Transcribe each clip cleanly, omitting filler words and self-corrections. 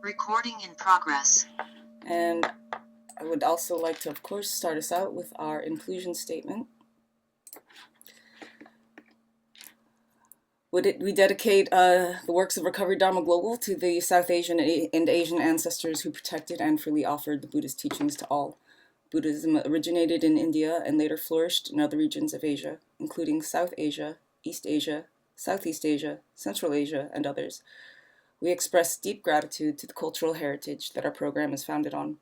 Recording in progress. And I would also like to, of course, start us out with our inclusion statement. We dedicate the works of Recovery Dharma Global to the South Asian and Asian ancestors who protected and freely offered the Buddhist teachings to all. Buddhism originated in India and later flourished in other regions of Asia, including South Asia, East Asia, Southeast Asia, Central Asia, and others. We express deep gratitude to the cultural heritage that our program is founded on.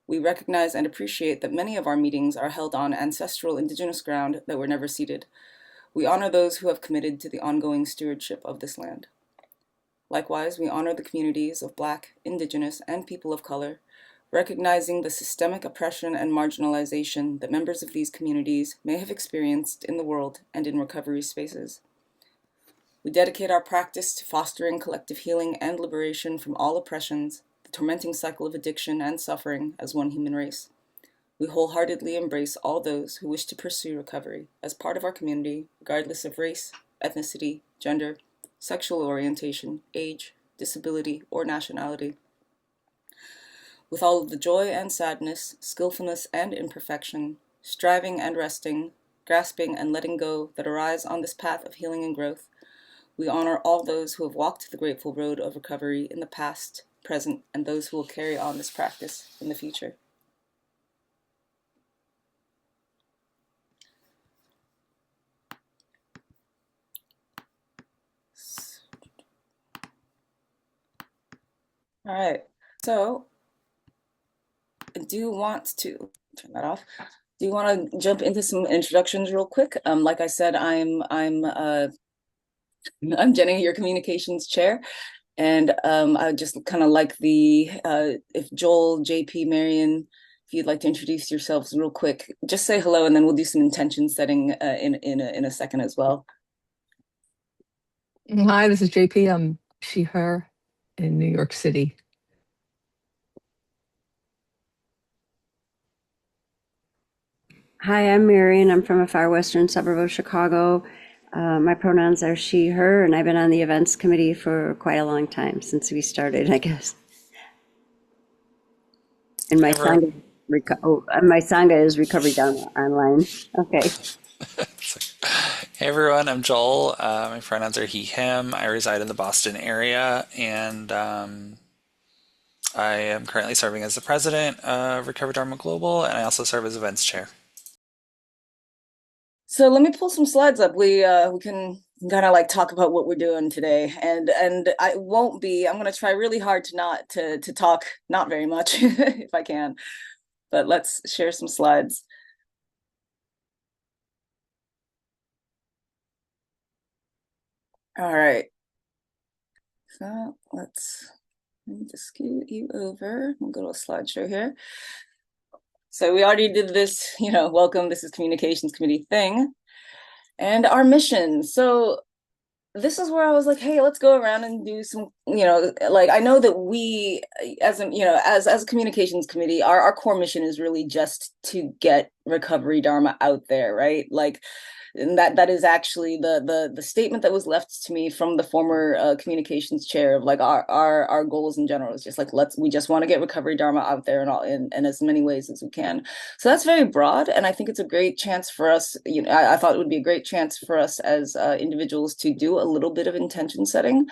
We recognize and appreciate that many of our meetings are held on ancestral indigenous ground that were never ceded. We honor those who have committed to the ongoing stewardship of this land. Likewise, we honor the communities of Black, Indigenous, and people of color, recognizing the systemic oppression and marginalization that members of these communities may have experienced in the world and in recovery spaces. We dedicate our practice to fostering collective healing and liberation from all oppressions, the tormenting cycle of addiction and suffering as one human race. We wholeheartedly embrace all those who wish to pursue recovery as part of our community, regardless of race, ethnicity, gender, sexual orientation, age, disability, or nationality. With all of the joy and sadness, skillfulness and imperfection, striving and resting, grasping and letting go that arise on this path of healing and growth, we honor all those who have walked the grateful road of recovery in the past, present, and those who will carry on this practice in the future. All right, so I do want to turn that off. Do you want to jump into some introductions real quick? Like I said, I'm Jenny, your communications chair, and I would just kind of like if Joel, JP, Marion, if you'd like to introduce yourselves real quick, just say hello, and then we'll do some intention setting in a second as well. Hi, this is JP. I'm she, her in New York City. Hi, I'm Marion. I'm from a far western suburb of Chicago. My pronouns are she, her, and I've been on the events committee for quite a long time, since we started, I guess. And my sangha is Recovery Dharma online. Okay. Hey everyone, I'm Joel. My pronouns are he, him. I reside in the Boston area, and I am currently serving as the president of Recovery Dharma Global, and I also serve as events chair. So let me pull some slides up. We can kind of like talk about what we're doing today, and I won't be. I'm going to try really hard to talk not very much if I can, but let's share some slides. All right. So let me just scoot you over. We'll go to a slideshow here. So we already did this, welcome, this is Communications Committee thing. And our mission. So this is where I was like, hey, let's go around and do some, like I know that we as a communications committee, our core mission is really just to get Recovery Dharma out there, right? Like, and that is actually the statement that was left to me from the former communications chair of like our goals in general is just like we just want to get Recovery Dharma out there in as many ways as we can. So that's very broad, and I think it's a great chance for us. I thought it would be a great chance for us as individuals to do a little bit of intention setting.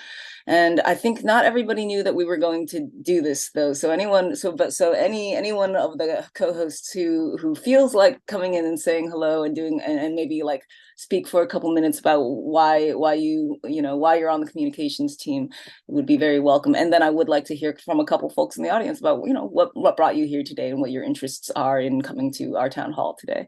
And I think not everybody knew that we were going to do this though. So anyone of the co-hosts who feels like coming in and saying hello and doing and maybe like speak for a couple minutes about why you're on the communications team would be very welcome. And then I would like to hear from a couple folks in the audience about what brought you here today and what your interests are in coming to our town hall today.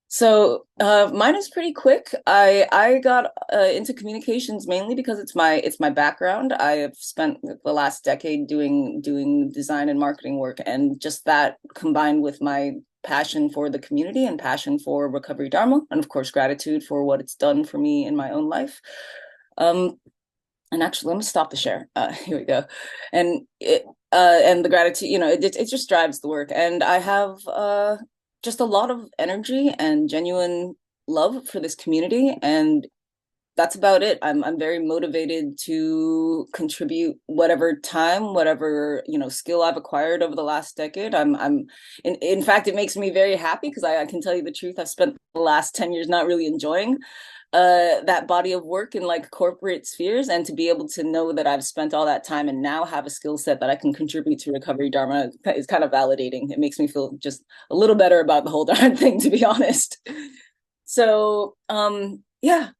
So mine is pretty quick. I got into communications mainly because it's my background. I have spent the last decade doing design and marketing work, and just that combined with my passion for the community and passion for Recovery Dharma, and of course gratitude for what it's done for me in my own life. And actually, let me stop the share. Here we go. And the gratitude, it just drives the work, and I have just a lot of energy and genuine love for this community. And that's about it. I'm very motivated to contribute whatever time, whatever, skill I've acquired over the last decade. In fact, it makes me very happy because I can tell you the truth. I've spent the last 10 years not really enjoying that body of work in like corporate spheres, and to be able to know that I've spent all that time and now have a skill set that I can contribute to Recovery Dharma is kind of validating. It makes me feel just a little better about the whole darn thing, to be honest. So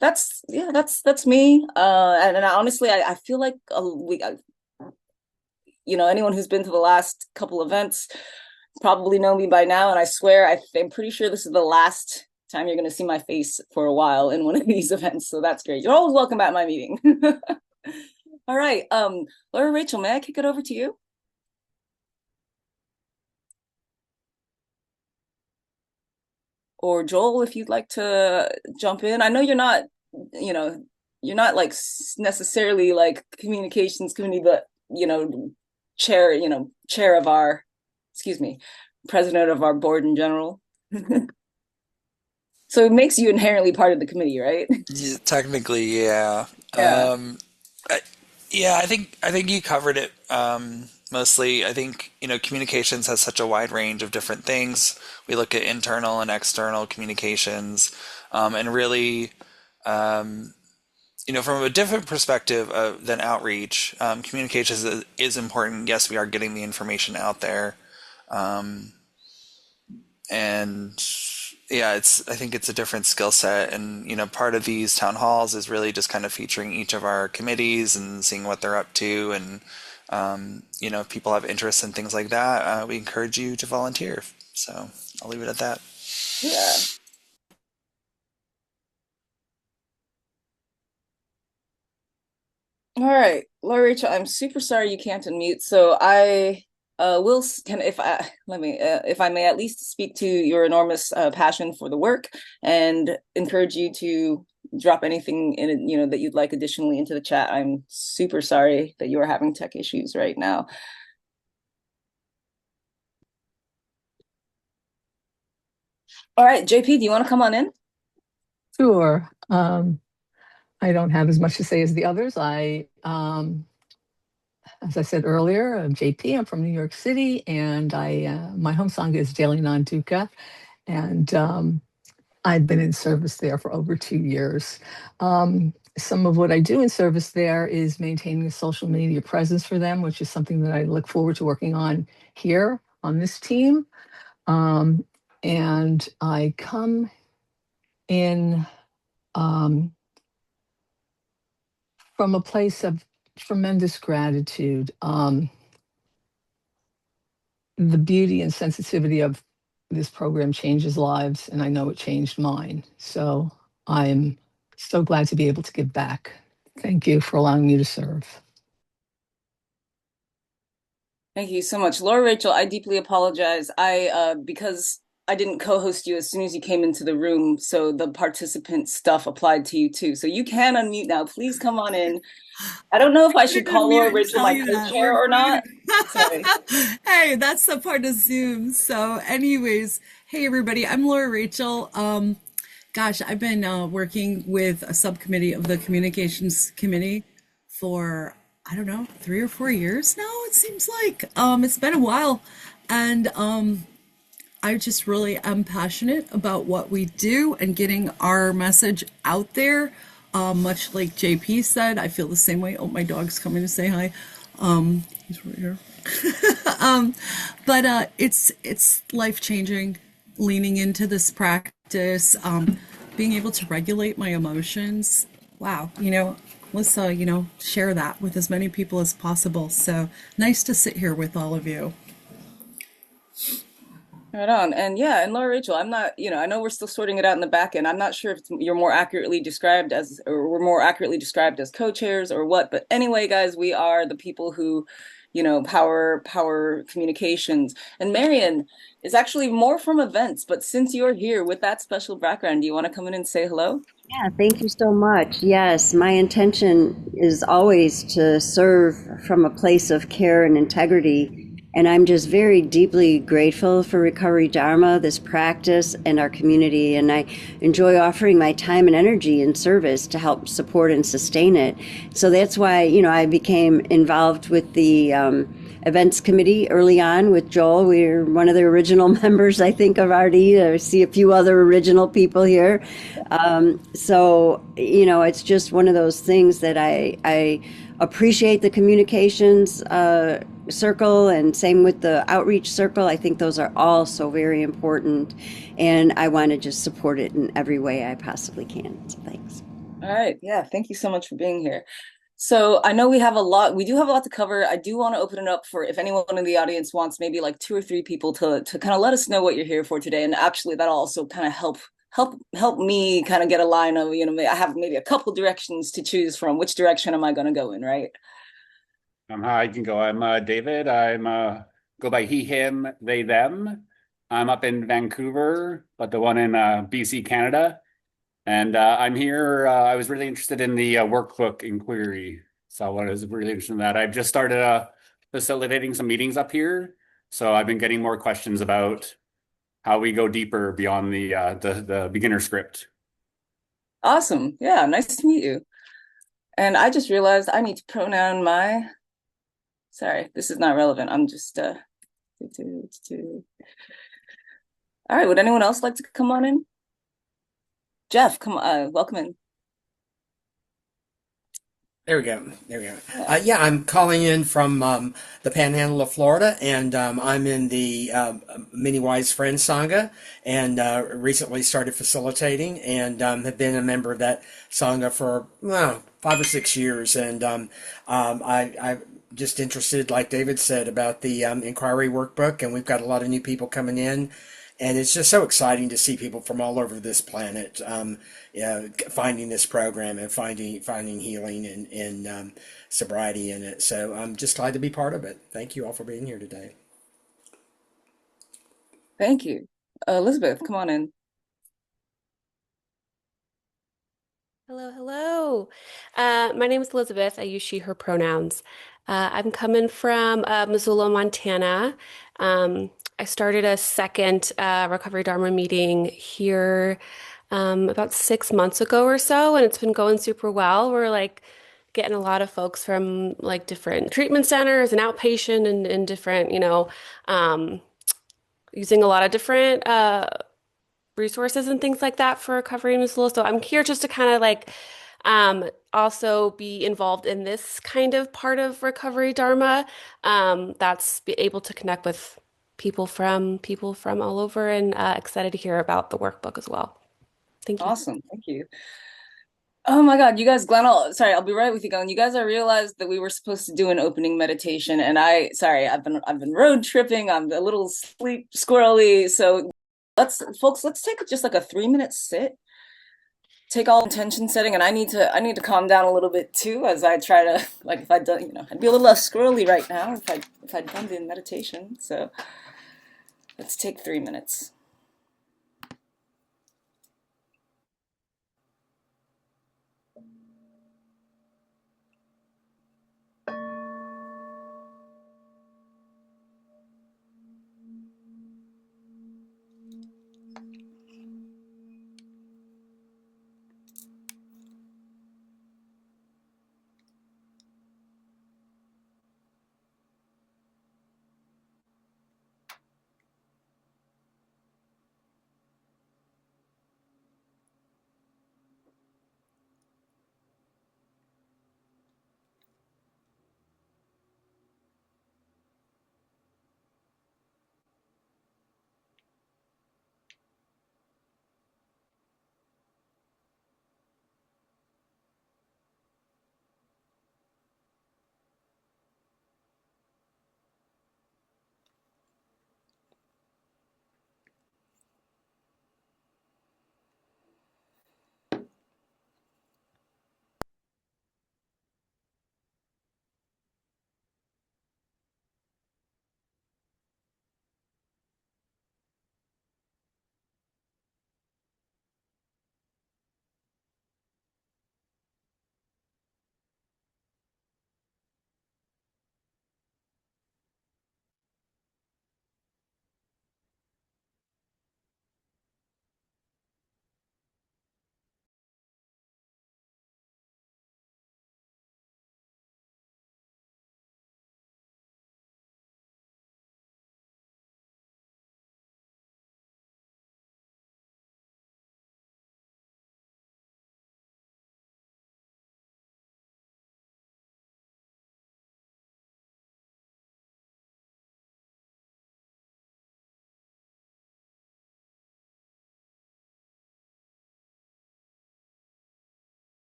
that's me. And honestly, I feel like anyone who's been to the last couple events probably know me by now, and I swear I'm pretty sure this is the last time you're going to see my face for a while in one of these events. So that's great. You're always welcome at my meeting. All right, Laura Rachel, may I kick it over to you? Or Joel, if you'd like to jump in. I know you're not like necessarily like communications committee, but chair, chair of our, excuse me, president of our board in general. So it makes you inherently part of the committee, right? Yeah, technically, yeah. Yeah. I, yeah, I think you covered it mostly. I think, communications has such a wide range of different things. We look at internal and external communications, and really, from a different perspective than outreach, communications is important. Yes, we are getting the information out there, and yeah, I think it's a different skill set. And part of these town halls is really just kind of featuring each of our committees and seeing what they're up to. And if people have interests in things like that, we encourage you to volunteer. So I'll leave it at that. Yeah. All right, Laura Rachel, I'm super sorry you can't unmute. So I will can if I let me if I may at least speak to your enormous passion for the work, and encourage you to drop anything in it, that you'd like additionally into the chat. I'm super sorry that you are having tech issues right now. All right, JP, do you want to come on in? Sure. I don't have as much to say as the others. As I said earlier, I'm JP. I'm from New York City, and my home sangha is Daily Nanduka, and I've been in service there for over 2 years. Some of what I do in service there is maintaining a social media presence for them, which is something that I look forward to working on here on this team. And I come in from a place of tremendous gratitude. The beauty and sensitivity of this program changes lives, and I know it changed mine. So I'm so glad to be able to give back. Thank you for allowing me to serve. Thank you so much, Laura Rachel. I deeply apologize. Because I didn't co-host you as soon as you came into the room, so the participant stuff applied to you too. So you can unmute now. Please come on in. I don't know if I should call Laura Rachel my co-chair or not. Sorry. Hey, that's the part of Zoom. So, anyways, hey everybody, I'm Laura Rachel. Gosh, I've been working with a subcommittee of the Communications Committee for I don't know 3 or 4 years now. It seems like it's been a while, and I just really am passionate about what we do and getting our message out there. Much like JP said, I feel the same way. Oh, my dog's coming to say hi. He's right here. But it's life changing. Leaning into this practice, being able to regulate my emotions. Wow, let's share that with as many people as possible. So nice to sit here with all of you. Right on. And yeah, and Laura Rachel, I'm not, I know we're still sorting it out in the back end. I'm not sure if you're more accurately described as, or we're more accurately described as co-chairs or what. But anyway, guys, we are the people who, power communications. And Marion is actually more from events, but since you're here with that special background, do you want to come in and say hello? Yeah, thank you so much. Yes, my intention is always to serve from a place of care and integrity. And I'm just very deeply grateful for Recovery Dharma, this practice, and our community. And I enjoy offering my time and energy in service to help support and sustain it. So that's why, I became involved with the events committee early on with Joel. We're one of the original members, I think, of RD. I see a few other original people here. So, it's just one of those things that I appreciate the communications circle, and same with the outreach circle. I think those are all so very important, and I want to just support it in every way I possibly can. So thanks. All right. Yeah. Thank you so much for being here. So I know we do have a lot to cover. I do want to open it up for if anyone in the audience wants maybe like 2 or 3 people to kind of let us know what you're here for today. And actually that'll also kind of help me kind of get a line of, I have maybe a couple directions to choose from. Which direction am I going to go in, right? Hi, I can go. I'm David. I'm go by he, him, they, them. I'm up in Vancouver, but the one in BC, Canada. And I'm here. I was really interested in the workbook inquiry. So I was really interested in that. I've just started facilitating some meetings up here. So I've been getting more questions about how we go deeper beyond the beginner script. Awesome. Yeah. Nice to meet you. And I just realized I need to pronoun my, sorry, this is not relevant. I'm just, all right. Would anyone else like to come on in? Jeff, come on, welcome in. There we go. There we go. Yeah. Yeah, I'm calling in from the Panhandle of Florida, and I'm in the Many Wise Friends Sangha, and recently started facilitating, and have been a member of that Sangha for 5 or 6 years. And I'm just interested, like David said, about the Inquiry Workbook, and we've got a lot of new people coming in. And it's just so exciting to see people from all over this planet finding this program and finding healing and sobriety in it. So I'm just glad to be part of it. Thank you all for being here today. Thank you. Elizabeth, come on in. Hello, hello. My name is Elizabeth. I use she, her pronouns. I'm coming from Missoula, Montana. I started a second Recovery Dharma meeting here about 6 months ago or so, and it's been going super well. We're like getting a lot of folks from like different treatment centers and outpatient and different, using a lot of different resources and things like that for recovery in Missoula. So I'm here just to kind of like also be involved in this kind of part of recovery Dharma. That's be able to connect with people from all over, and excited to hear about the workbook as well. Thank you. Awesome. Thank you. Oh my God, you guys, Glenn, sorry, I'll be right with you, Glenn. You guys, I realized that we were supposed to do an opening meditation, and sorry, I've been road tripping. I'm a little sleep squirrely. So let's take just like a 3-minute sit. Take all intention setting, and I need to calm down a little bit too as I try to like if I'd done, I'd be a little less squirrely right now if I'd done the meditation. So let's take 3 minutes.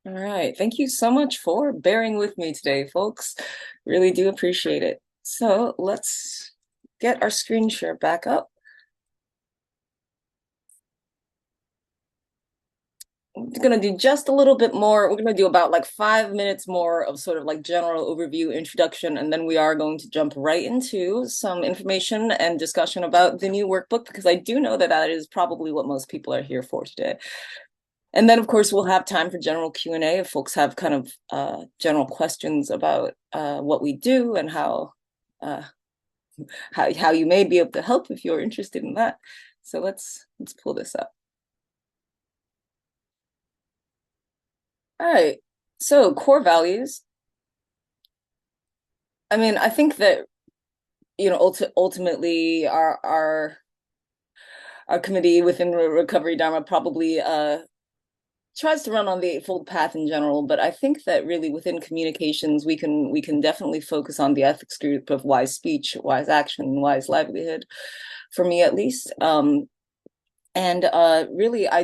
All right. Thank you so much for bearing with me today, folks. Really do appreciate it. So let's get our screen share back up. We're going to do just a little bit more. We're going to do about like 5 minutes more of sort of like general overview introduction, and then we are going to jump right into some information and discussion about the new workbook, because I do know that that is probably what most people are here for today. And then, of course, we'll have time for general Q&A if folks have kind of general questions about what we do and uh, how you may be able to help if you're interested in that. So let's pull this up. All right. So core values. I mean, I think that, you know, ultimately our committee within Recovery Dharma probably tries to run on the Eightfold Path in general, but I think that really within communications, we can definitely focus on the ethics group of wise speech, wise action, wise livelihood, for me at least. And really, I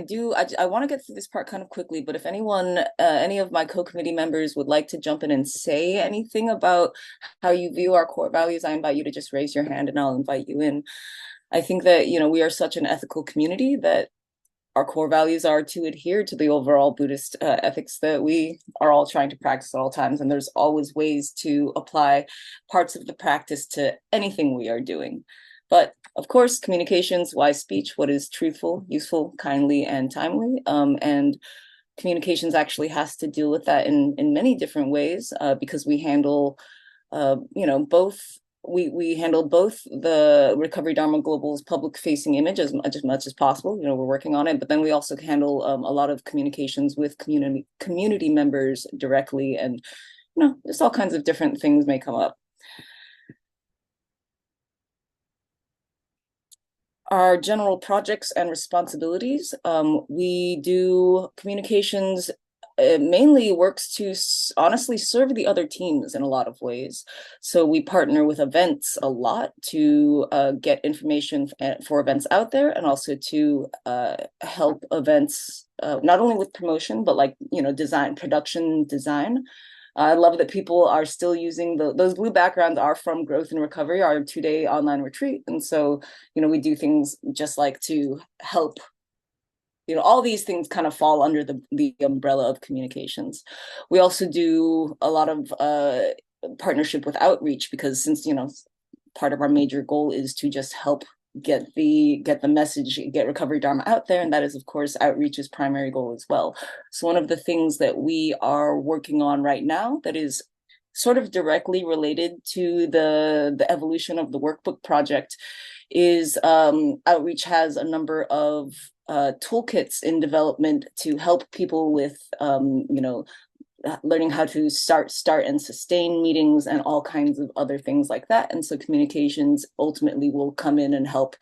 want to get through this part kind of quickly, but if anyone, any of my co-committee members would like to jump in and say anything about how you view our core values, I invite you to just raise your hand and I'll invite you in. I think that, you know, we are such an ethical community that our core values are to adhere to the overall Buddhist ethics that we are all trying to practice at all times. And there's always ways to apply parts of the practice to anything we are doing. But of course, communications, wise speech, what is truthful, useful, kindly, and timely. And communications actually has to deal with that in many different ways because we handle, you know, both we handle both the Recovery Dharma Global's public facing image as much as possible. You know, we're working on it, but then we also handle a lot of communications with community members directly, and you know, just all kinds of different things may come up. Our general projects and responsibilities. We do communications. It mainly works to honestly serve the other teams in a lot of ways. So we partner with events a lot to get information for events out there, and also to help events not only with promotion, but like, you know, design, production design. I love that people are still using those blue backgrounds are from Growth and Recovery, our 2-day online retreat. And so, you know, we do things just like to help, you know, all these things kind of fall under the umbrella of communications. We also do a lot of partnership with outreach, because since, you know, part of our major goal is to just help get the message, get Recovery Dharma out there, and that is of course outreach's primary goal as well. So one of the things that we are working on right now that is sort of directly related to the evolution of the workbook project is outreach has a number of toolkits in development to help people with you know, learning how to start and sustain meetings and all kinds of other things like that. And so communications ultimately will come in and help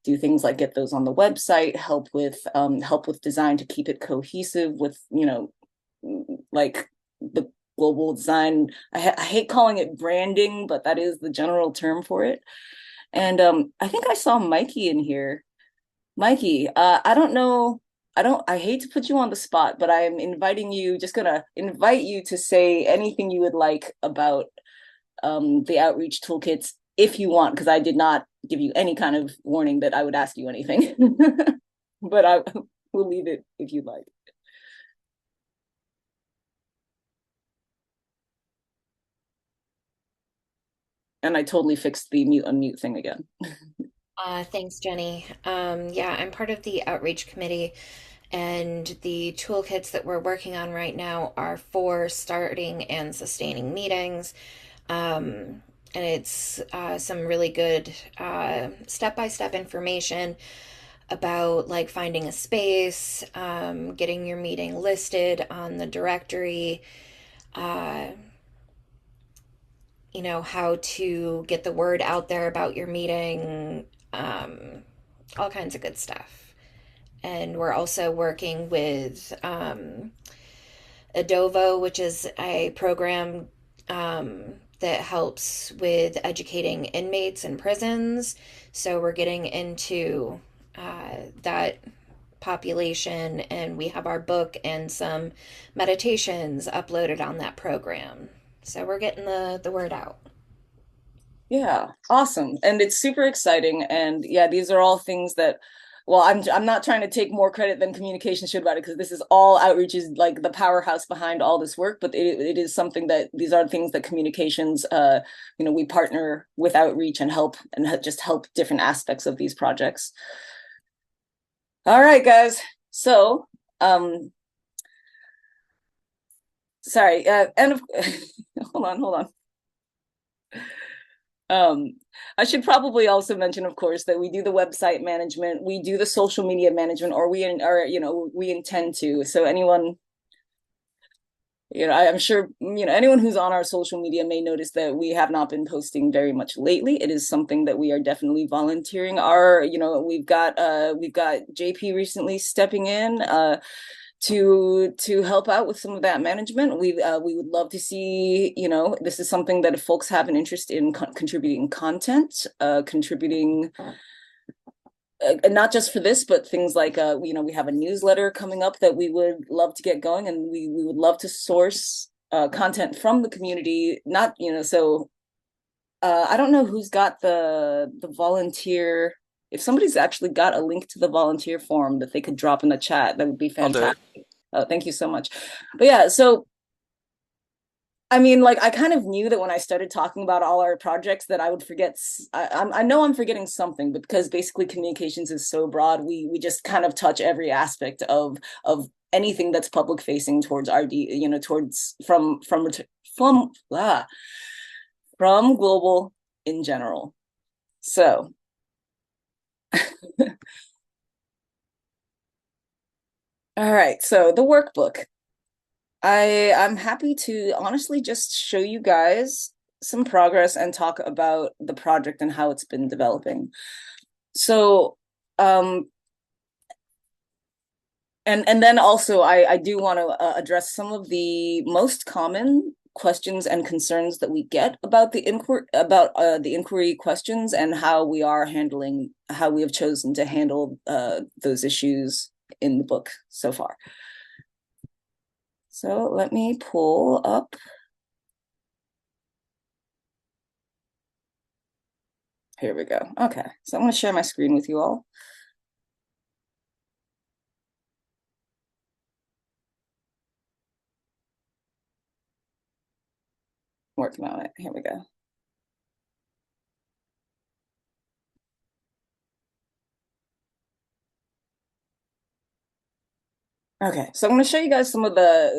do things like get those on the website, help with design to keep it cohesive with, you know, like the global design. I hate calling it branding, but that is the general term for it. And I think I saw Mikey in here. Mikey, I don't know. I hate to put you on the spot, but I'm inviting you, just gonna invite you to say anything you would like about the outreach toolkits if you want, because I did not give you any kind of warning that I would ask you anything. But I will leave it if you'd like. And I totally fixed the mute unmute thing again. Thanks, Jenny. Yeah, I'm part of the outreach committee, and the toolkits that we're working on right now are for starting and sustaining meetings. And it's some really good step-by-step information about like finding a space, getting your meeting listed on the directory, uh, you know, how to get the word out there about your meeting, all kinds of good stuff. And we're also working with Adovo, which is a program that helps with educating inmates in prisons. So we're getting into that population, and we have our book and some meditations uploaded on that program. So we're getting the word out. Yeah, awesome. And it's super exciting. And yeah, these are all things that, well, I'm not trying to take more credit than communications should about it, because this is all outreach is like the powerhouse behind all this work, but it is something that these are things that communications, we partner with outreach and just help different aspects of these projects. All right, guys. So, sorry, and hold on. I should probably also mention, of course, that we do the website management, we do the social media management, or we intend to. So anyone, I'm sure, anyone who's on our social media may notice that we have not been posting very much lately. It is something that we are definitely volunteering. We've got JP recently stepping in, to help out with some of that management. We would love to see, this is something that if folks have an interest in contributing content, contributing, not just for this, but things like, we have a newsletter coming up that we would love to get going, and we would love to source content from the community, not, so I don't know who's got the volunteer. If somebody's actually got a link to the volunteer form that they could drop in the chat, that would be fantastic. Oh, thank you so much. But yeah, so I mean, like, I kind of knew that when I started talking about all our projects that I would forget. I know I'm forgetting something, but because basically communications is so broad, we just kind of touch every aspect of anything that's public facing towards RD, towards from global in general. So all right, so the workbook. I'm happy to honestly just show you guys some progress and talk about the project and how it's been developing. So, and then also I do want to address some of the most common questions and concerns that we get about the inquiry questions, and how we have chosen to handle those issues in the book so far. So let me pull up. Here we go. Okay, so I'm going to share my screen with you all. Working on it. Here we go. Okay, so I'm going to show you guys some of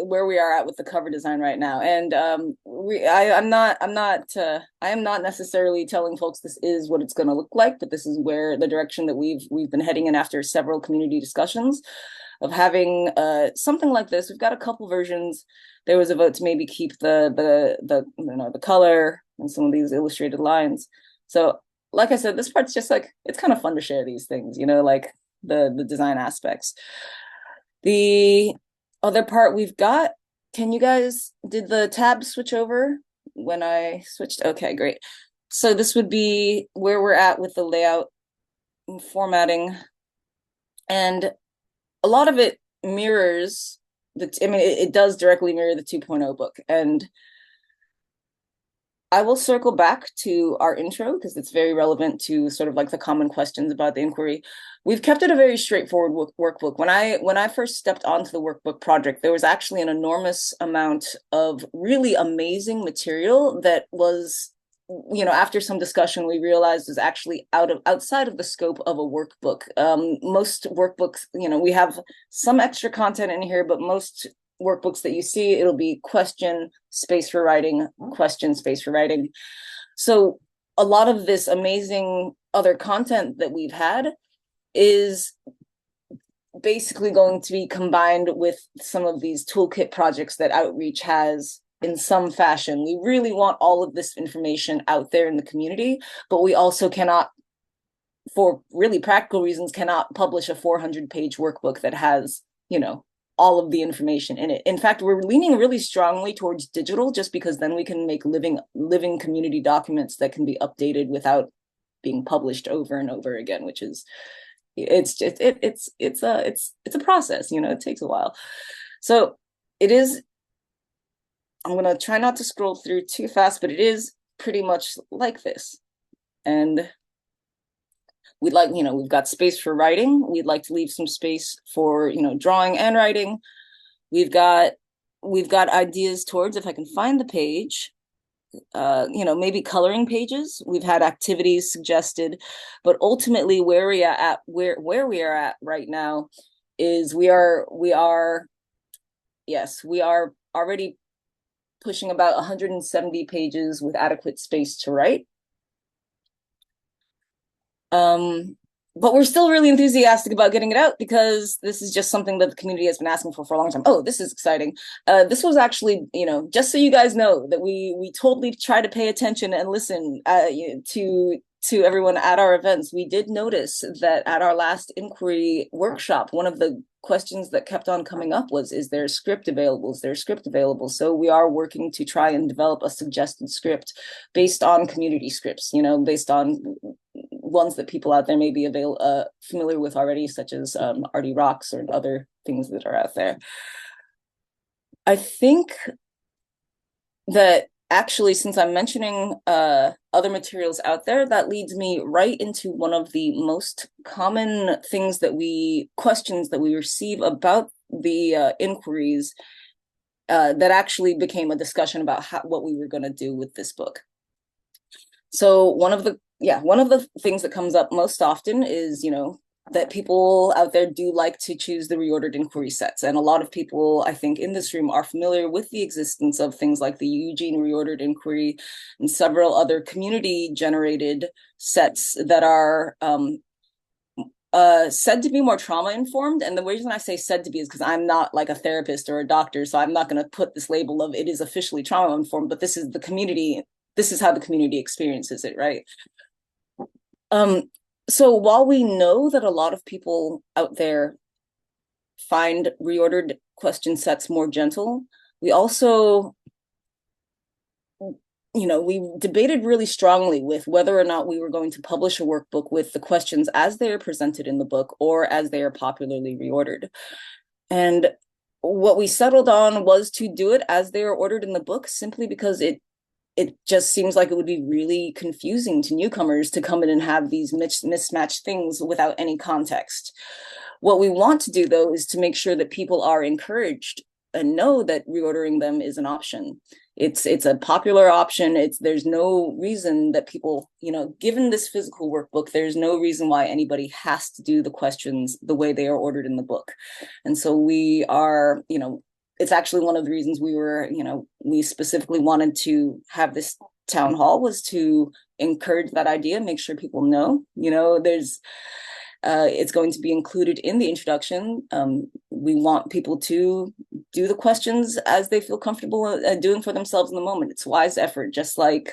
where we are at with the cover design right now, and I am not necessarily telling folks this is what it's going to look like, but this is where the direction that we've been heading in after several community discussions of having something like this. We've got a couple versions. There was a vote to maybe keep the color and some of these illustrated lines. So, like I said, this part's just like, it's kind of fun to share these things, like the design aspects. The other part we've got, did the tab switch over when I switched? Okay, great. So this would be where we're at with the layout and formatting. And a lot of it mirrors it does directly mirror the 2.0 book. And I will circle back to our intro because it's very relevant to sort of like the common questions about the inquiry. We've kept it a very straightforward workbook. When I first stepped onto the workbook project, there was actually an enormous amount of really amazing material that was, after some discussion, we realized was actually outside of the scope of a workbook. Most workbooks, we have some extra content in here, but most workbooks that you see, it'll be question, space for writing, question, space for writing. So a lot of this amazing other content that we've had is basically going to be combined with some of these toolkit projects that Outreach has in some fashion. We really want all of this information out there in the community, but we also cannot, for really practical reasons, cannot publish a 400-page workbook that has, all of the information in it. In fact, we're leaning really strongly towards digital, just because then we can make living community documents that can be updated without being published over and over again, which is, it's just it's a process, you know, it takes a while. So it is, I'm gonna try not to scroll through too fast, but it is pretty much like this. And we'd like, you know, we've got space for writing. We'd like to leave some space for, you know, drawing and writing. We've got ideas towards, if I can find the page, you know, maybe coloring pages. We've had activities suggested, but ultimately where we are at right now is we are already pushing about 170 pages with adequate space to write. But we're still really enthusiastic about getting it out because this is just something that the community has been asking for a long time. Oh, this is exciting. This was actually, you know, just so you guys know that we totally try to pay attention and listen to everyone at our events. We did notice that at our last inquiry workshop, one of the questions that kept on coming up was, is there a script available? Is there a script available? So we are working to try and develop a suggested script based on community scripts, you know, based on ones that people out there may be familiar with already, such as RD Rocks or other things that are out there. I think that actually, since I'm mentioning other materials out there, that leads me right into one of the most common questions that we receive about the inquiries that actually became a discussion about what we were going to do with this book. So one of the things that comes up most often is, you know, that people out there do like to choose the reordered inquiry sets. And a lot of people, I think, in this room are familiar with the existence of things like the Eugene reordered inquiry and several other community-generated sets that are said to be more trauma informed. And the reason I say said to be is because I'm not like a therapist or a doctor, so I'm not going to put this label of it is officially trauma informed, but this is the community. This is how the community experiences it, right? So while we know that a lot of people out there find reordered question sets more gentle, we also, you know, we debated really strongly with whether or not we were going to publish a workbook with the questions as they are presented in the book or as they are popularly reordered. And what we settled on was to do it as they are ordered in the book, simply because it just seems like it would be really confusing to newcomers to come in and have these mismatched things without any context. What we want to do, though, is to make sure that people are encouraged and know that reordering them is an option. It's a popular option. There's no reason that people, you know, given this physical workbook, there's no reason why anybody has to do the questions the way they are ordered in the book. And so we are, you know, it's actually one of the reasons we specifically wanted to have this town hall, was to encourage that idea, make sure people know, you know, it's going to be included in the introduction. We want people to do the questions as they feel comfortable doing for themselves in the moment. It's wise effort, just like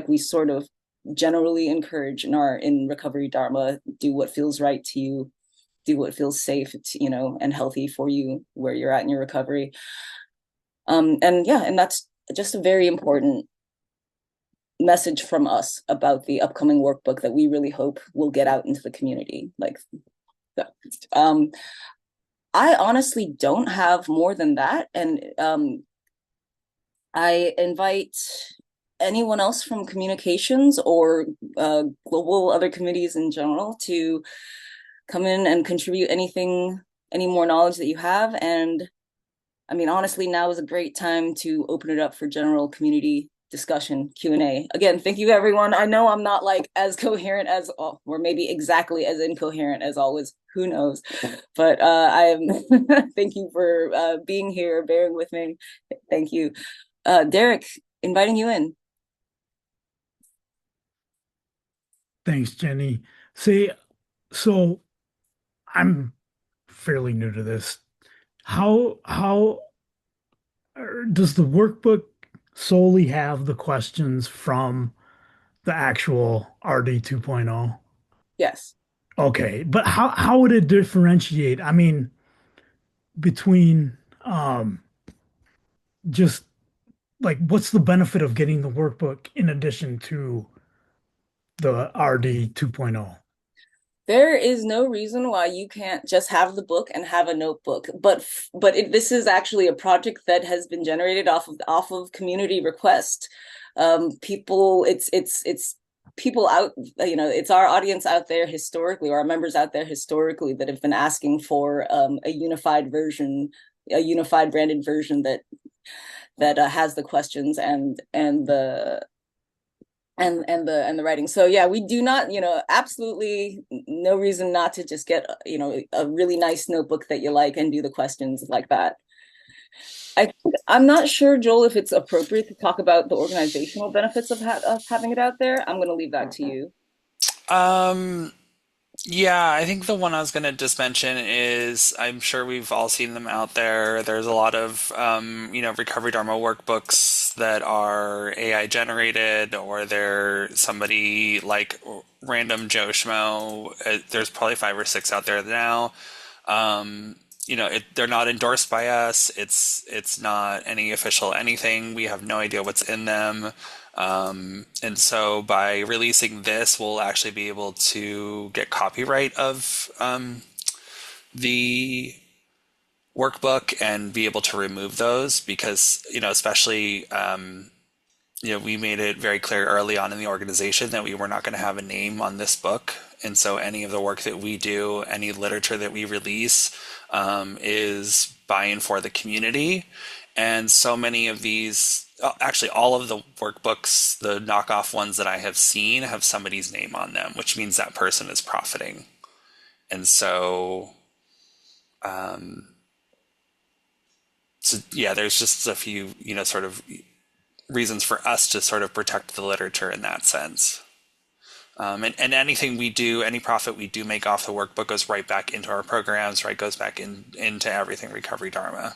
we sort of generally encourage in Recovery Dharma, do what feels right to you, do what feels safe, you know, and healthy for you where you're at in your recovery. And that's just a very important message from us about the upcoming workbook that we really hope will get out into the community. I honestly don't have more than that. And I invite anyone else from communications or global other committees in general to come in and contribute any more knowledge that you have. And I mean, honestly, now is a great time to open it up for general community discussion, Q&A. Again, thank you, everyone. I know I'm not like as coherent as, or maybe exactly as incoherent as always, who knows? But thank you for being here, bearing with me. Thank you. Derek, inviting you in. Thanks, Jenny. See, so I'm fairly new to this. How does the workbook solely have the questions from the actual RD 2.0? Yes. Okay, but how would it differentiate? I mean, between just like what's the benefit of getting the workbook in addition to the RD 2.0? There is no reason why you can't just have the book and have a notebook, this is actually a project that has been generated off of community request. People, it's people out, it's our audience out there historically, or our members out there historically that have been asking for a unified version, a unified branded version that has the questions and the writing. So yeah, we do not, absolutely no reason not to just get, a really nice notebook that you like and do the questions like that. I'm not sure, Joel, if it's appropriate to talk about the organizational benefits of having it out there. I'm going to leave that to you. Um, yeah, I think the one I was going to just mention is I'm sure we've all seen them out there. There's a lot of, Recovery Dharma workbooks that are AI generated, or they're somebody like random Joe Schmo. There's probably 5 or 6 out there now. They're not endorsed by us. It's not any official anything. We have no idea what's in them. And so by releasing this, we'll actually be able to get copyright of the workbook and be able to remove those because, especially, we made it very clear early on in the organization that we were not going to have a name on this book. And so any of the work that we do, any literature that we release, is by and for the community. And so many of these, actually all of the workbooks, the knockoff ones that I have seen have somebody's name on them, which means that person is profiting. And so, yeah, there's just a few, sort of reasons for us to sort of protect the literature in that sense. And anything we do, any profit we do make off the workbook goes right back into our programs, right? Goes back into everything Recovery Dharma.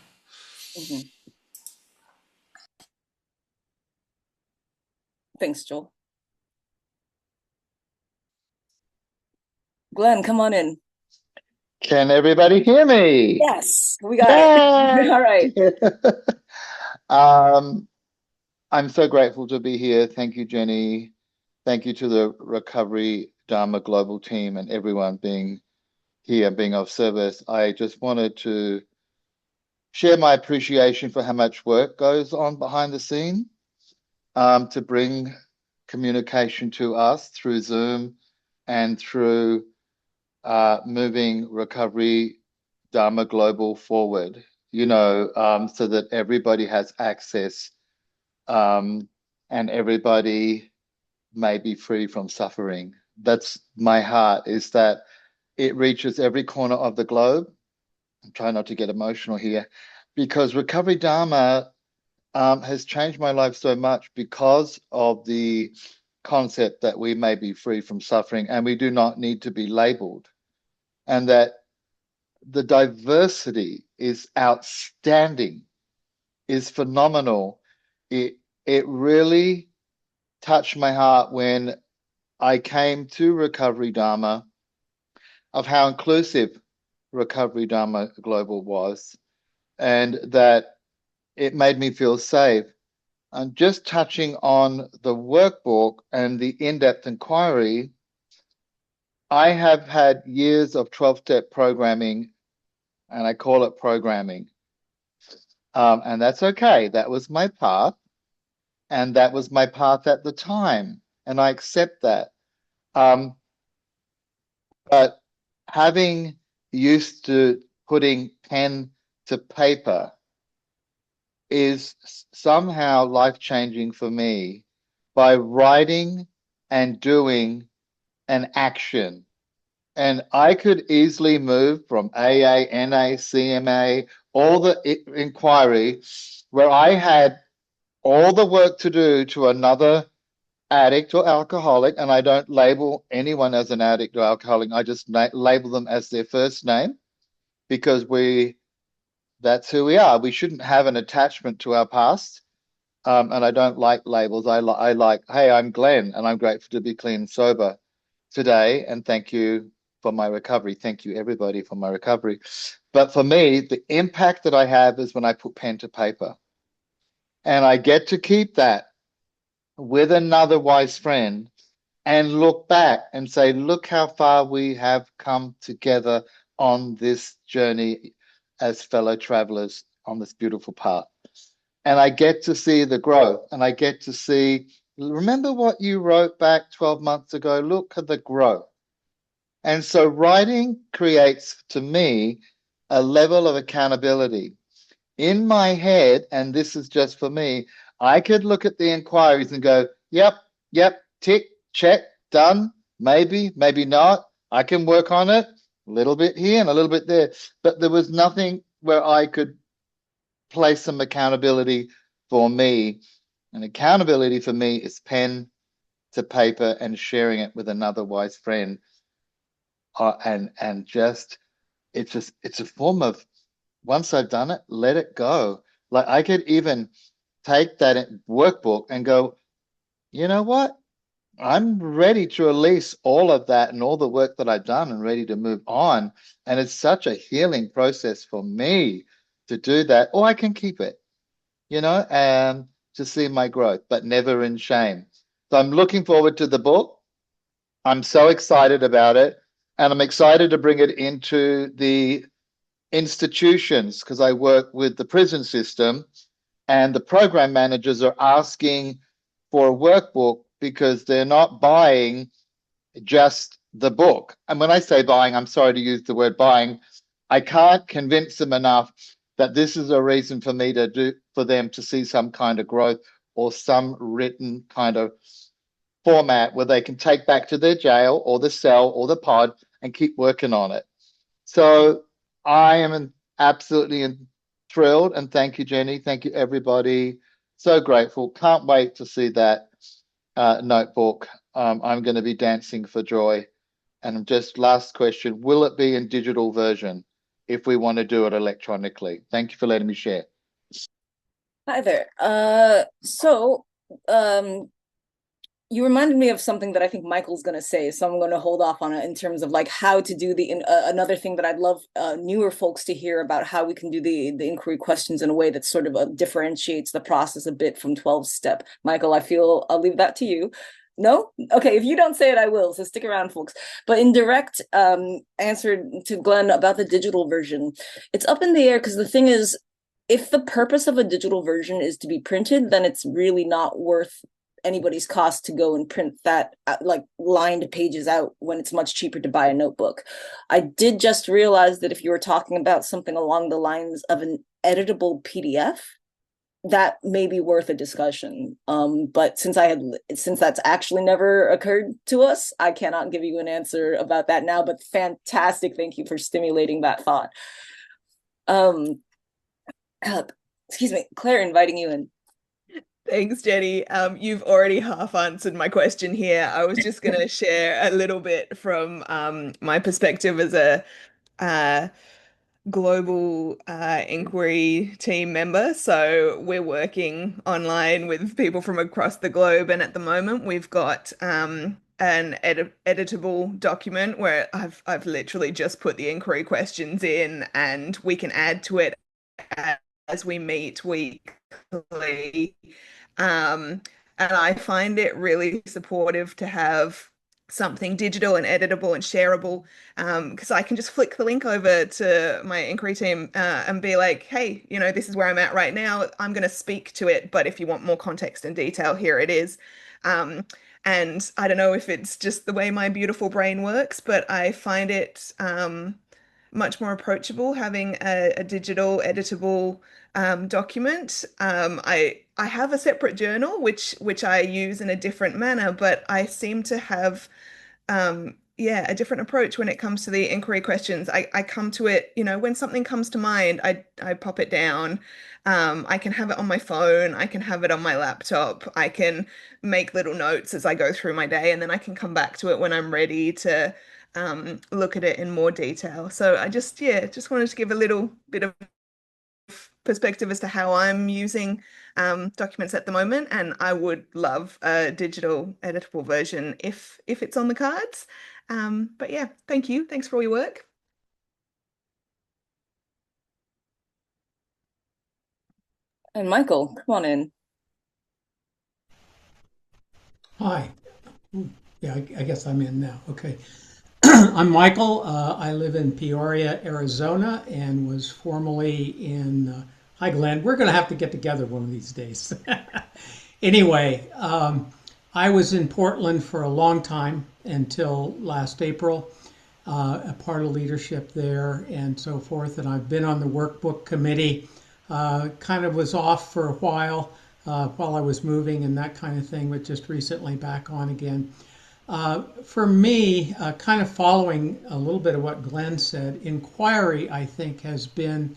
Mm-hmm. Thanks, Joel. Glenn, come on in. Can everybody hear me? Yes, we got it. All right. I'm so grateful to be here. Thank you, Jenny. Thank you to the Recovery Dharma Global team and everyone being here, being of service. I just wanted to share my appreciation for how much work goes on behind the scene to bring communication to us through Zoom and through moving Recovery Dharma Global forward, so that everybody has access and everybody may be free from suffering. That's my heart, is that it reaches every corner of the globe. I'm trying not to get emotional here, because Recovery Dharma has changed my life so much because of the concept that we may be free from suffering and we do not need to be labeled, and that the diversity is outstanding, is phenomenal. It really touched my heart when I came to Recovery Dharma of how inclusive Recovery Dharma Global was, and that it made me feel safe. And just touching on the workbook and the in-depth inquiry, I have had years of 12-step programming, and I call it programming. And that's okay. That was my path. And that was my path at the time. And I accept that. But having used to putting pen to paper is somehow life-changing for me by writing and doing an action. And I could easily move from AA, NA, CMA, all the inquiry, where I had all the work to do to another addict or alcoholic, and I don't label anyone as an addict or alcoholic. I just label them as their first name, because that's who we are. We shouldn't have an attachment to our past. And I don't like labels. I like, hey, I'm Glenn, and I'm grateful to be clean and sober today. And thank you for my recovery. Thank you, everybody, for my recovery. But for me, the impact that I have is when I put pen to paper. And I get to keep that with another wise friend and look back and say, look how far we have come together on this journey as fellow travelers on this beautiful path. And I get to see the growth, and I get to see, remember what you wrote back 12 months ago? Look at the growth. And so writing creates, to me, a level of accountability. In my head, and this is just for me, I could look at the inquiries and go, yep, yep, tick, check, done, maybe, maybe not. I can work on it a little bit here and a little bit there. But there was nothing where I could place some accountability for me. And accountability for me is pen to paper and sharing it with another wise friend. And just it's a form of, once I've done it, let it go. Like I could even take that workbook and go, you know what? I'm ready to release all of that and all the work that I've done and ready to move on. And it's such a healing process for me to do that. Or I can keep it, and to see my growth, but never in shame. So I'm looking forward to the book. I'm so excited about it. And I'm excited to bring it into the institutions because I work with the prison system, and the program managers are asking for a workbook because they're not buying just the book. And when I say buying, I'm sorry to use the word buying. I can't convince them enough that this is a reason for me to do, for them to see some kind of growth or some written kind of format where they can take back to their jail or the cell or the pod and keep working on it. So I am absolutely thrilled, and thank you, Jenny. Thank you, everybody. So grateful. Can't wait to see that notebook. I'm going to be dancing for joy. And just last question, will it be in digital version if we want to do it electronically? Thank you for letting me share. Hi there. You reminded me of something that I think Michael's going to say, so I'm going to hold off on it in terms of like how to do another thing that I'd love newer folks to hear about, how we can do the inquiry questions in a way that sort of differentiates the process a bit from 12-step. Michael, I feel I'll leave that to you. No? Okay, if you don't say it, I will, so stick around, folks. But in direct answer to Glenn about the digital version, it's up in the air because the thing is, if the purpose of a digital version is to be printed, then it's really not worth anybody's cost to go and print that like lined pages out when it's much cheaper to buy a notebook. I did just realize that if you were talking about something along the lines of an editable PDF, that may be worth a discussion. But since that's actually never occurred to us, I cannot give you an answer about that now, but fantastic. Thank you for stimulating that thought. Excuse me, Claire, inviting you in. Thanks, Jenny. You've already half answered my question here. I was just going to share a little bit from my perspective as a global inquiry team member. So we're working online with people from across the globe, and at the moment we've got an editable document where I've literally just put the inquiry questions in, and we can add to it as we meet weekly. And I find it really supportive to have something digital and editable and shareable, because I can just flick the link over to my inquiry team and be like, hey, this is where I'm at right now. I'm going to speak to it, but if you want more context and detail, here it is. And I don't know if it's just the way my beautiful brain works, but I find it much more approachable having a digital editable document. I have a separate journal which I use in a different manner, but I seem to have a different approach when it comes to the inquiry questions. I come to it, when something comes to mind, I pop it down. I can have it on my phone, I can have it on my laptop, I can make little notes as I go through my day, and then I can come back to it when I'm ready to look at it in more detail. So I just wanted to give a little bit of perspective as to how I'm using documents at the moment, and I would love a digital editable version if it's on the cards. But yeah, thank you. Thanks for all your work. And Michael, come on in. Hi. Yeah, I guess I'm in now. Okay. I'm Michael. I live in Peoria, Arizona, and was formerly in. Hi, Glenn. We're going to have to get together one of these days. Anyway, I was in Portland for a long time until last April, a part of leadership there and so forth. And I've been on the workbook committee, kind of was off for a while I was moving and that kind of thing, but just recently back on again. For me, kind of following a little bit of what Glenn said, inquiry, I think, has been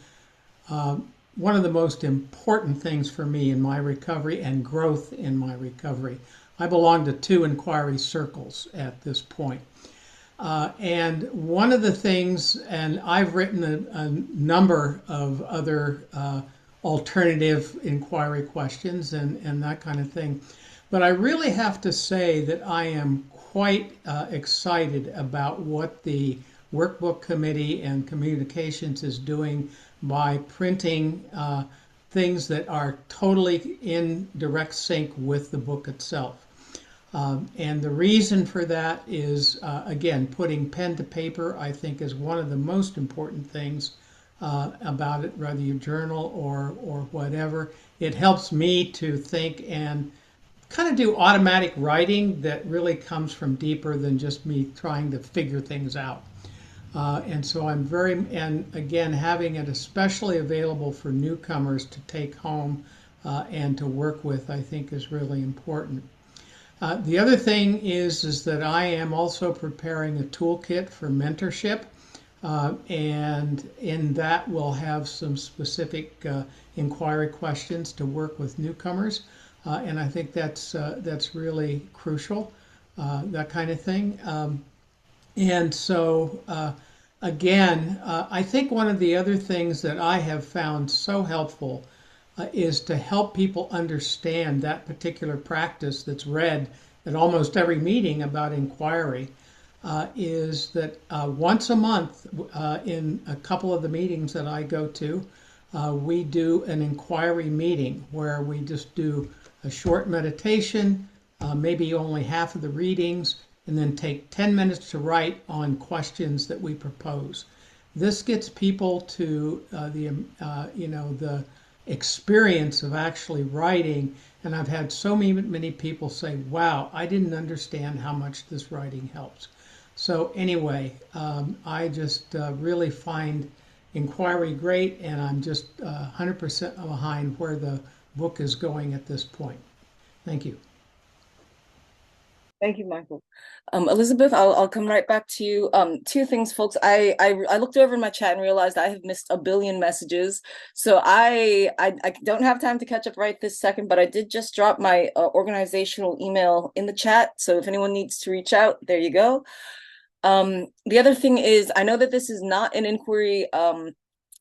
one of the most important things for me in my recovery and growth in my recovery. I belong to two inquiry circles at this point. And one of the things, and I've written a number of other alternative inquiry questions and that kind of thing. But I really have to say that I am quite excited about what the Workbook Committee and Communications is doing by printing things that are totally in direct sync with the book itself. And the reason for that is, again, putting pen to paper, I think, is one of the most important things about it, whether you journal or whatever. It helps me to think and kind of do automatic writing that really comes from deeper than just me trying to figure things out. And so I'm very, and again, having it especially available for newcomers to take home and to work with, I think is really important. The other thing is that I am also preparing a toolkit for mentorship, and in that we'll have some specific inquiry questions to work with newcomers, and I think that's really crucial, that kind of thing. And so, again, I think one of the other things that I have found so helpful is to help people understand that particular practice that's read at almost every meeting about inquiry. Is that once a month in a couple of the meetings that I go to, we do an inquiry meeting where we just do a short meditation, maybe only half of the readings, and then take 10 minutes to write on questions that we propose. This gets people to the experience of actually writing, and I've had so many people say, "Wow, I didn't understand how much this writing helps." So anyway, I just really find inquiry great, and I'm just 100% behind where the book is going at this point. Thank you. Thank you, Michael. Elizabeth, I'll come right back to you. Two things, folks. I looked over my chat and realized I have missed a billion messages. So I don't have time to catch up right this second, but I did just drop my organizational email in the chat. So if anyone needs to reach out, there you go. The other thing is, I know that this is not an inquiry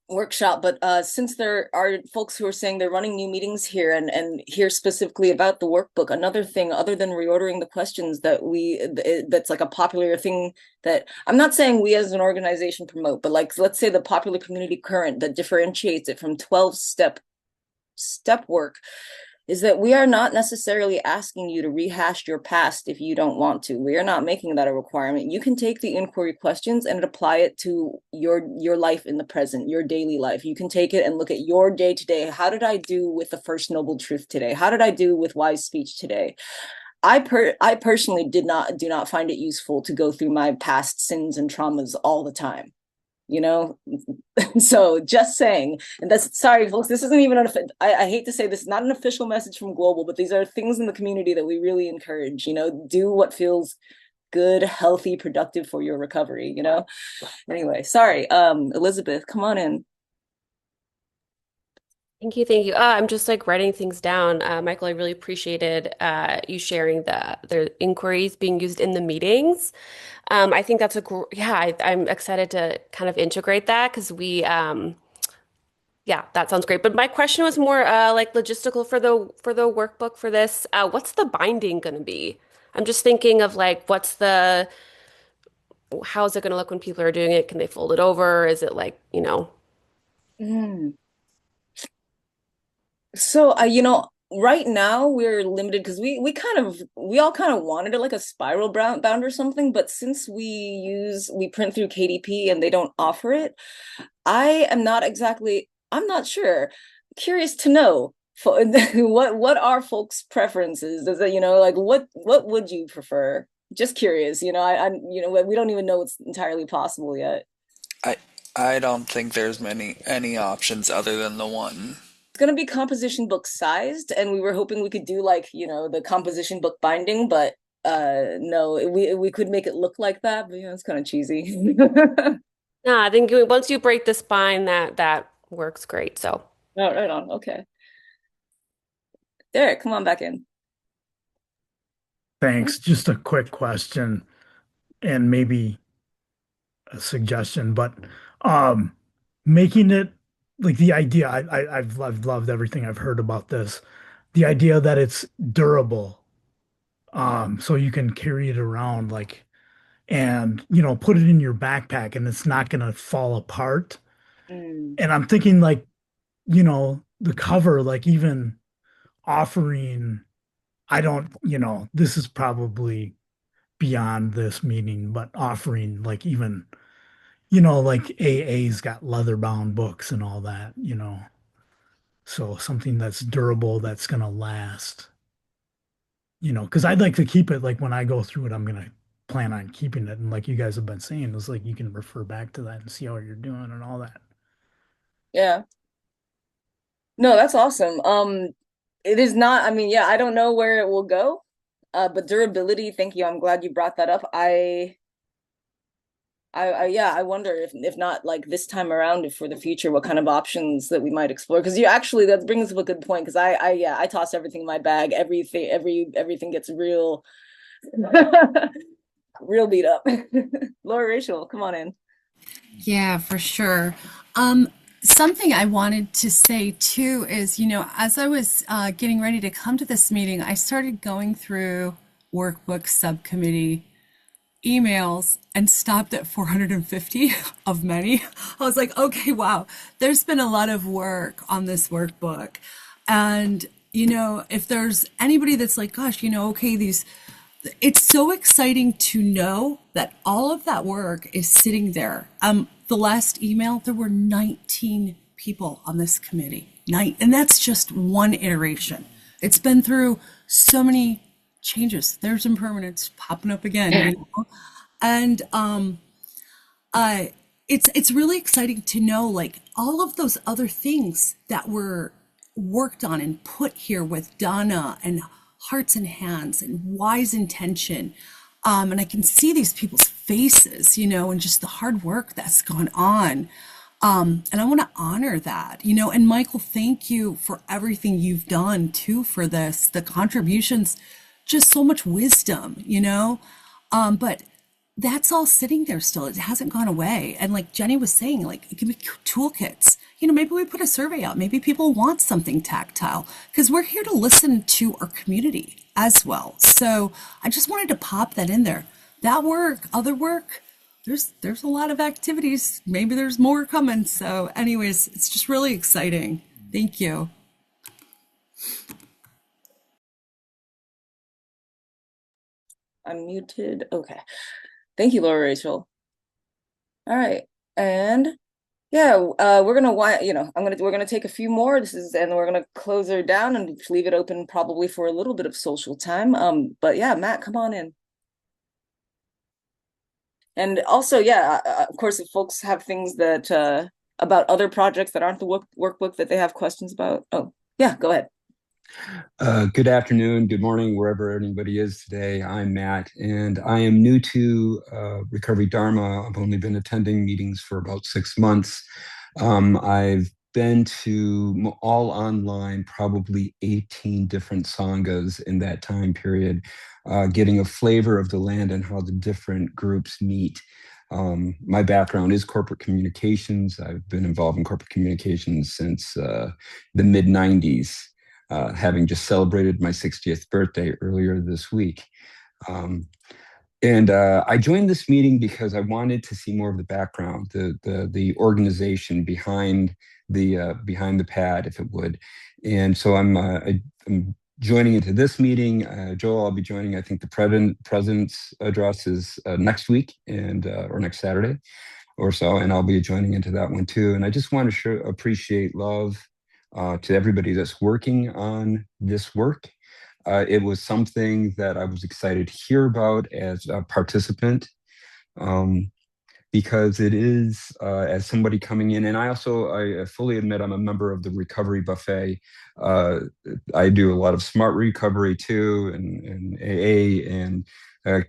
workshop, but since there are folks who are saying they're running new meetings here and here specifically about the workbook, another thing other than reordering the questions that's like a popular thing that I'm not saying we as an organization promote, but like let's say the popular community current that differentiates it from 12-step work is that we are not necessarily asking you to rehash your past if you don't want to. We are not making that a requirement. You can take the inquiry questions and apply it to your life in the present, your daily life. You can take it and look at your day to day. How did I do with the first noble truth today? How did I do with wise speech today? I personally do not find it useful to go through my past sins and traumas all the time. You know, so just saying, and that's sorry, folks. This isn't even I hate to say this is not an official message from Global, but these are things in the community that we really encourage. You know, do what feels good, healthy, productive for your recovery. You know. Anyway, sorry, Elizabeth, come on in. Thank you, thank you. I'm just like writing things down. Michael, I really appreciated you sharing the inquiries being used in the meetings. I think that's I'm excited to kind of integrate that because yeah, that sounds great. But my question was more like logistical for the workbook for this. What's the binding going to be? I'm just thinking of like how's it going to look when people are doing it? Can they fold it over? Is it like, So, you know, right now we're limited because we all kind of wanted it like a spiral bound or something, but since we print through KDP and they don't offer it, I'm not sure. Curious to know what are folks' preferences? Does that, like what would you prefer? Just curious, we don't even know it's entirely possible yet. I I don't think there's any options other than the one. It's gonna be composition book sized, and we were hoping we could do like, the composition book binding, but no, we could make it look like that, but it's kind of cheesy. No, I think once you break the spine, that works great. So, Oh, right on. Okay. Derek, come on back in. Thanks. Just a quick question and maybe a suggestion, but um, making it like the idea, I've loved everything I've heard about this. The idea that it's durable, so you can carry it around like and put it in your backpack and it's not gonna fall apart. Mm. And I'm thinking like, the cover, like even offering, I don't, this is probably beyond this meeting, but offering like even, like AA's got leather bound books and all that, so something that's durable, that's gonna last, because I'd like to keep it like when I go through it, I'm gonna plan on keeping it. And like you guys have been saying, it's like you can refer back to that and see how you're doing and all that. Yeah. No, that's awesome. It is not, I mean, yeah, I don't know where it will go. But durability, thank you. I'm glad you brought that up. Yeah, I wonder if not like this time around, if for the future, what kind of options that we might explore. Because that brings up a good point. Because yeah, I toss everything in my bag. Everything gets real, real beat up. Laura Rachel, come on in. Yeah, for sure. Something I wanted to say too is, as I was getting ready to come to this meeting, I started going through workbook subcommittee emails and stopped at 450 of many. I was like, okay, wow, there's been a lot of work on this workbook. And, if there's anybody that's like, gosh, okay, it's so exciting to know that all of that work is sitting there. The last email, there were 19 people on this committee. And that's just one iteration. It's been through so many changes. There's impermanence popping up again. And it's really exciting to know like all of those other things that were worked on and put here with Donna and Hearts and Hands and Wise Intention. And I can see these people's faces, and just the hard work that's gone on. And I want to honor that, and Michael, thank you for everything you've done too for this, the contributions, just so much wisdom, but that's all sitting there still. It hasn't gone away. And like Jenny was saying, like it can be toolkits. Maybe we put a survey out. Maybe people want something tactile because we're here to listen to our community as well. So I just wanted to pop that in there. That work, other work, there's a lot of activities. Maybe there's more coming. So anyways, it's just really exciting. Thank you. I'm muted. Okay. Thank you, Laura Rachel. All right. And yeah, we're gonna take a few more. And we're gonna close her down and leave it open probably for a little bit of social time. But yeah, Matt, come on in. And also, yeah, of course, if folks have things that about other projects that aren't the workbook that they have questions about. Oh, yeah, go ahead. Good afternoon, good morning, wherever anybody is today. I'm Matt, and I am new to Recovery Dharma. I've only been attending meetings for about 6 months. I've been to all online, probably 18 different sanghas in that time period, getting a flavor of the land and how the different groups meet. My background is corporate communications. I've been involved in corporate communications since the mid-90s. Having just celebrated my 60th birthday earlier this week. And I joined this meeting because I wanted to see more of the background, the organization behind the pad, if it would. And so I'm joining into this meeting. Joel, I'll be joining. I think the president's address is next week and or next Saturday or so, and I'll be joining into that one too. And I just want to appreciate love to everybody that's working on this work. It was something that I was excited to hear about as a participant, um, because it is, as somebody coming in, and I fully admit I'm a member of the Recovery Buffet. Uh, I do a lot of smart recovery too, and AA, and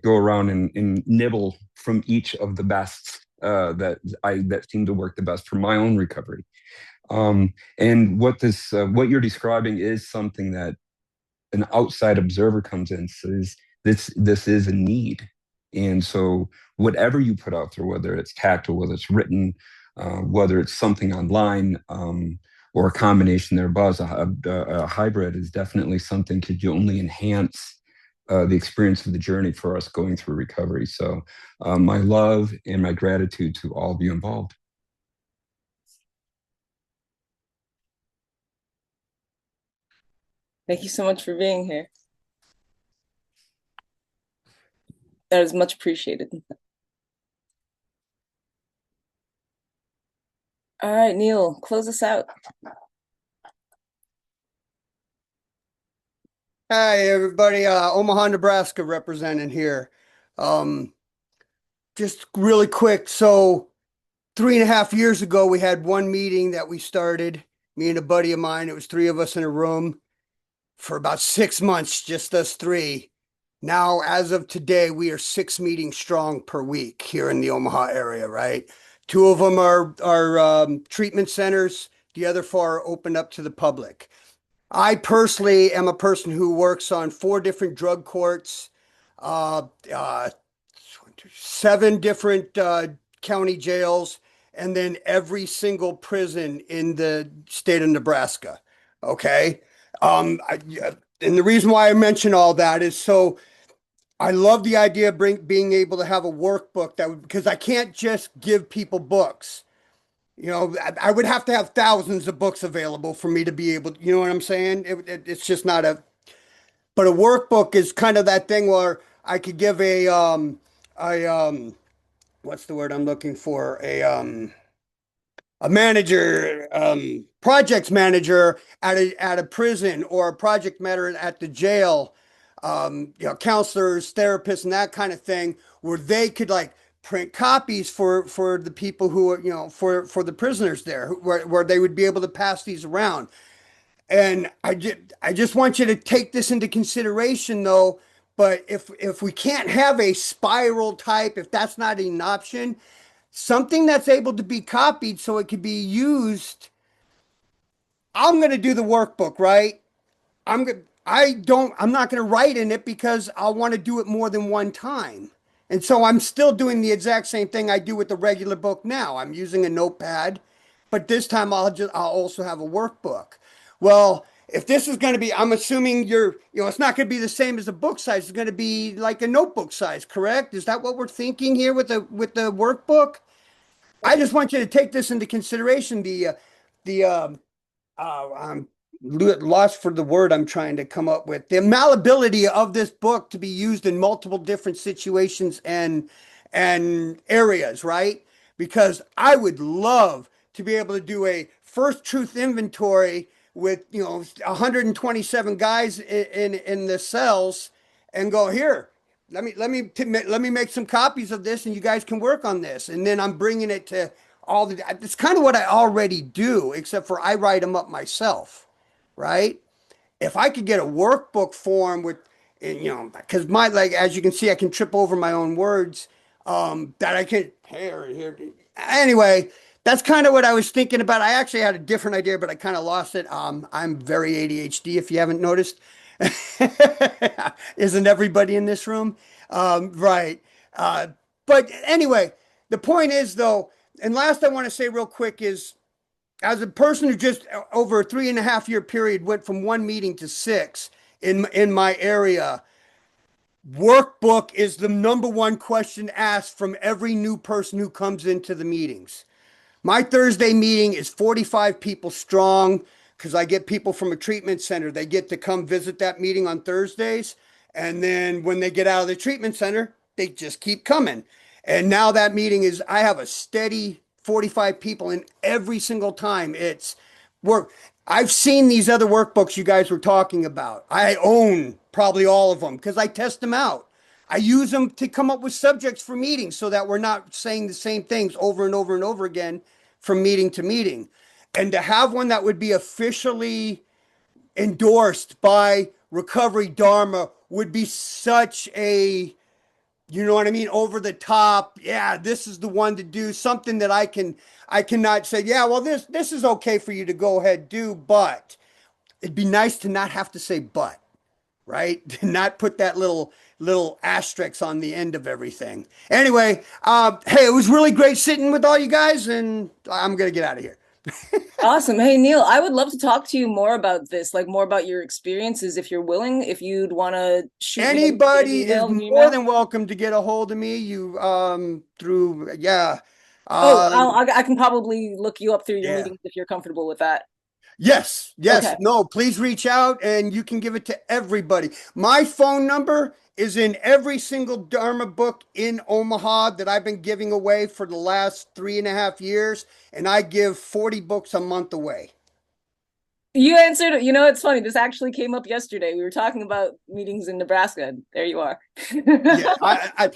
go around and nibble from each of the best that seem to work the best for my own recovery. And what you're describing is something that an outside observer comes in and says this is a need. And so whatever you put out there, whether it's tactile, whether it's written, whether it's something online, or a combination thereof, a hybrid is definitely something could you only enhance the experience of the journey for us going through recovery. So my love and my gratitude to all of you involved. Thank you so much for being here. That is much appreciated. All right, Neil, close us out. Hi, everybody. Omaha, Nebraska representing here. Just really quick. So 3.5 years ago, we had one meeting that we started, me and a buddy of mine. It was three of us in a room for about 6 months, just us three. Now, as of today, we are 6 meetings strong per week here in the Omaha area, right? Two of them are treatment centers. The other four are open up to the public. I personally am a person who works on 4 different drug courts, uh, uh, 7 different county jails, and then every single prison in the state of Nebraska. Okay. And the reason why I mention all that is so I love the idea of being able to have a workbook because I can't just give people books. I would have to have thousands of books available for me to be able, you know what I'm saying? It's just not but a workbook is kind of that thing where I could give what's the word I'm looking for? A manager, projects manager at a prison or a project manager at the jail, counselors, therapists, and that kind of thing, where they could like print copies for the people who are, for the prisoners there, where they would be able to pass these around. And I just want you to take this into consideration though. But if we can't have a spiral type, if that's not an option, something that's able to be copied so it could be used. I'm going to do the workbook, right? I'm not going to write in it because I want to do it more than one time. And so I'm still doing the exact same thing I do with the regular book now. I'm using a notepad, but this time I'll also have a workbook. Well, if this is going to be, I'm assuming it's not going to be the same as a book size. It's going to be like a notebook size, correct? Is that what we're thinking here with the workbook? I just want you to take this into consideration. I'm lost for the word I'm trying to come up with. The malleability of this book to be used in multiple different situations and areas, right? Because I would love to be able to do a first truth inventory with 127 guys in the cells and go here. Let me make some copies of this, and you guys can work on this. And then I'm bringing it to all the. It's kind of what I already do, except for I write them up myself, right? If I could get a workbook form with, because my like as you can see, I can trip over my own words. That I could here. Anyway, that's kind of what I was thinking about. I actually had a different idea, but I kind of lost it. I'm very ADHD, if you haven't noticed. Isn't everybody in this room? Right. Uh, but anyway, the point is though, and last I want to say real quick is, as a person who just over a 3.5 year period went from one meeting to 6 in my area, Workbook is the number one question asked from every new person who comes into the meetings. My Thursday meeting is 45 people strong because I get people from a treatment center. They get to come visit that meeting on Thursdays. And then when they get out of the treatment center, they just keep coming. And now that meeting is, I have a steady 45 people, and every single time it's work. I've seen these other workbooks you guys were talking about. I own probably all of them because I test them out. I use them to come up with subjects for meetings so that we're not saying the same things over and over and over again from meeting to meeting. And to have one that would be officially endorsed by Recovery Dharma would be such a, you know what I mean, over the top. Yeah, this is the one to do. Something that I cannot say, yeah, well, this is okay for you to go ahead do, but it'd be nice to not have to say but, right? To not put that little asterisk on the end of everything. Anyway, hey, it was really great sitting with all you guys, and I'm gonna get out of here. Awesome. Hey, Neil, I would love to talk to you more about this, like more about your experiences, if you're willing, if you'd want to shoot me an Anybody is email, an more email. than welcome to get a hold of me. You through yeah. Oh, Um I can probably look you up through your yeah. meetings if you're comfortable with that. Yes. Okay. No, please reach out and you can give it to everybody. My phone number is in every single Dharma book in Omaha that I've been giving away for the last 3.5 years, and I give 40 books a month away. You answered, you know, it's funny. This actually came up yesterday. We were talking about meetings in Nebraska. And there you are. Yeah,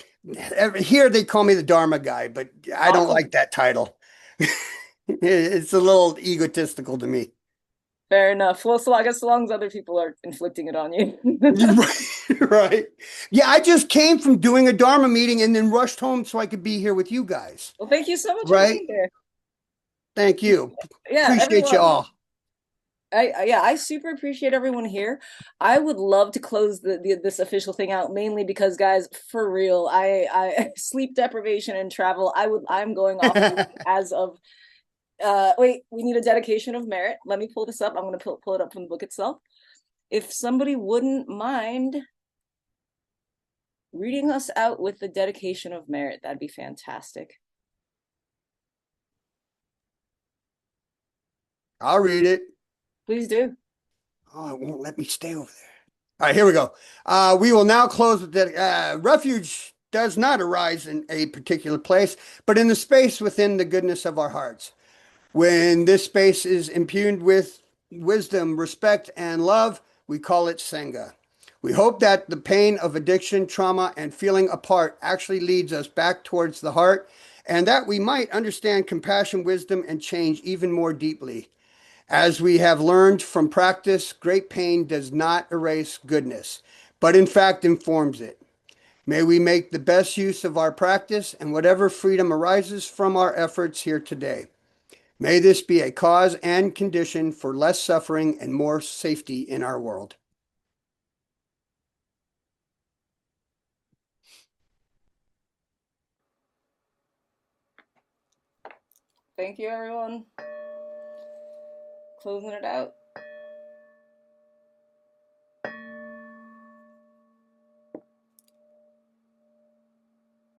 here they call me the Dharma guy, but I don't Awesome. like that title. It's a little egotistical to me. Fair enough. Well, so I guess so long as other people are inflicting it on you. Right, right. Yeah, I just came from doing a Dharma meeting and then rushed home so I could be here with you guys. Well, thank you so much for Right? being here. Thank you. Yeah, Appreciate you everyone. all. I super appreciate everyone here. I would love to close this official thing out mainly because guys, for real, I sleep deprivation and travel. I'm going off as of wait, we need a dedication of merit. Let me pull this up. I'm going to pull it up from the book itself. If somebody wouldn't mind reading us out with the dedication of merit, that'd be fantastic. I'll read it. Please do. Oh, it won't let me stay over there. All right, here we go. We will now close with that. Refuge does not arise in a particular place, but in the space within the goodness of our hearts. When this space is impugned with wisdom, respect, and love, we call it Sangha. We hope that the pain of addiction, trauma, and feeling apart actually leads us back towards the heart, and that we might understand compassion, wisdom, and change even more deeply. As we have learned from practice, great pain does not erase goodness, but in fact informs it. May we make the best use of our practice and whatever freedom arises from our efforts here today. May this be a cause and condition for less suffering and more safety in our world. Thank you, everyone. Closing it out.